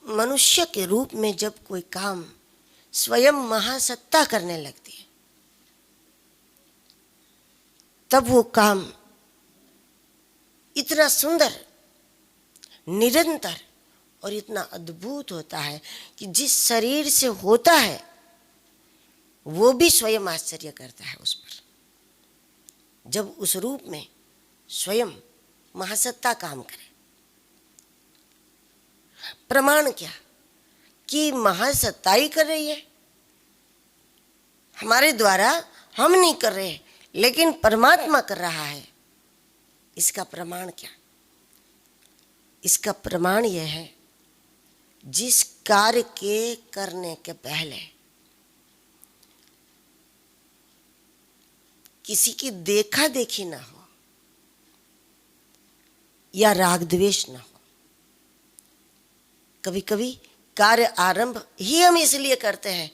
मनुष्य के रूप में जब कोई काम स्वयं महासत्ता करने लगती है, तब वो काम इतना सुंदर, निरंतर और इतना अद्भुत होता है कि जिस शरीर से होता है वो भी स्वयं आश्चर्य करता है उस पर, जब उस रूप में स्वयं महासत्ता काम करे। प्रमाण क्या कि महासत्ता ही कर रही है, हमारे द्वारा हम नहीं कर रहे, लेकिन परमात्मा कर रहा है। इसका प्रमाण क्या? इसका प्रमाण यह है, जिस कार्य के करने के पहले किसी की देखा देखी ना हो या राग द्वेष ना हो। कभी कभी कार्य आरंभ ही हम इसलिए करते हैं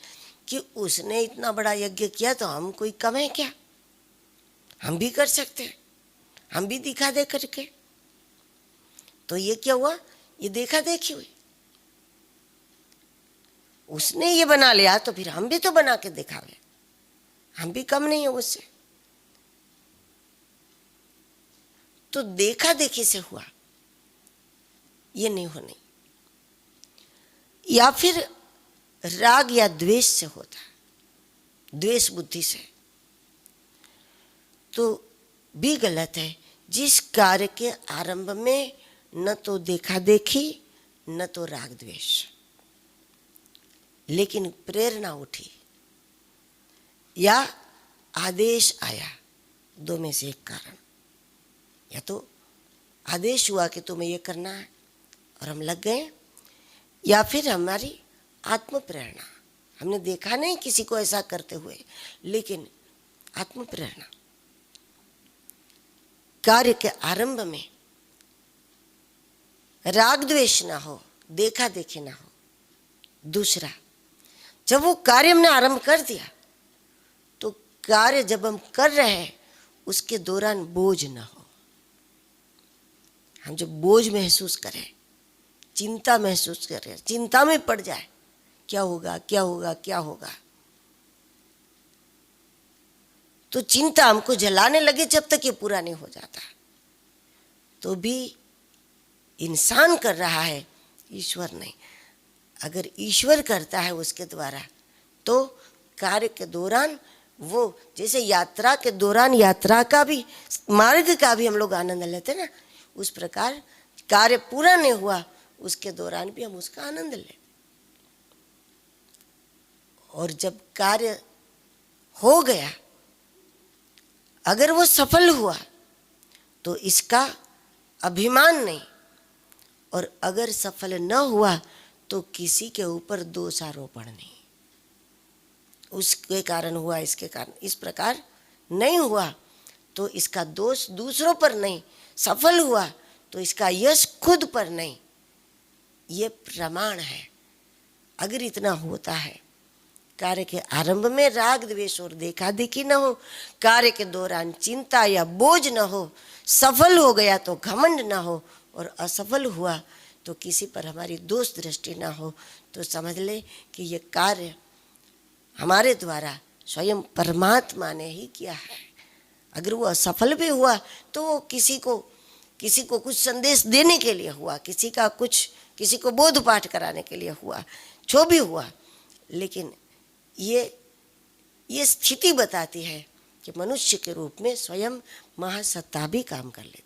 कि उसने इतना बड़ा यज्ञ किया तो हम कोई कम है क्या, हम भी कर सकते हैं, हम भी दिखा दे करके। तो ये क्या हुआ? ये देखा देखी हुई। उसने ये बना लिया तो फिर हम भी तो बना के दिखावे, हम भी कम नहीं है उससे। तो देखा देखी से हुआ, ये नहीं होनी। या फिर राग या द्वेष से होता है, द्वेष बुद्धि से, तो भी गलत है। जिस कार्य के आरंभ में न तो देखा देखी न तो राग द्वेष, लेकिन प्रेरणा उठी या आदेश आया, दो में से एक कारण। या तो आदेश हुआ कि तुम्हें ये करना है और हम लग गए, या फिर हमारी आत्म प्रेरणा, हमने देखा नहीं किसी को ऐसा करते हुए, लेकिन आत्म प्रेरणा। कार्य के आरंभ में राग द्वेष ना हो, देखा देखी ना हो। दूसरा, जब वो कार्य हमने आरंभ कर दिया तो कार्य जब हम कर रहे हैं उसके दौरान बोझ ना हो। हम जब बोझ महसूस करें, चिंता महसूस करें, चिंता में पड़ जाए, क्या होगा क्या होगा क्या होगा, तो चिंता हमको जलाने लगे जब तक ये पूरा नहीं हो जाता। तो भी इंसान कर रहा है, ईश्वर नहीं। अगर ईश्वर करता है उसके द्वारा, तो कार्य के दौरान वो, जैसे यात्रा के दौरान यात्रा का भी, मार्ग का भी हम लोग आनंद लेते ना, उस प्रकार कार्य पूरा नहीं हुआ उसके दौरान भी हम उसका आनंद लें। और जब कार्य हो गया, अगर वो सफल हुआ तो इसका अभिमान नहीं, और अगर सफल न हुआ तो किसी के ऊपर दोषारोपण नहीं, उसके कारण हुआ, इसके कारण, इस प्रकार नहीं हुआ तो इसका दोष दूसरों पर नहीं, सफल हुआ तो इसका यश खुद पर नहीं। ये प्रमाण है। अगर इतना होता है, कार्य के आरंभ में राग द्वेष और देखा देखी न हो, कार्य के दौरान चिंता या बोझ न हो, सफल हो गया तो घमंड न हो, और असफल हुआ तो किसी पर हमारी दोष दृष्टि न हो, तो समझ ले कि ये कार्य हमारे द्वारा स्वयं परमात्मा ने ही किया है। अगर वो असफल भी हुआ तो वो किसी को कुछ संदेश देने के लिए हुआ, किसी को बोध पाठ कराने के लिए हुआ, जो भी हुआ, लेकिन ये स्थिति बताती है कि मनुष्य के रूप में स्वयं महासत्ता भी काम कर लेती।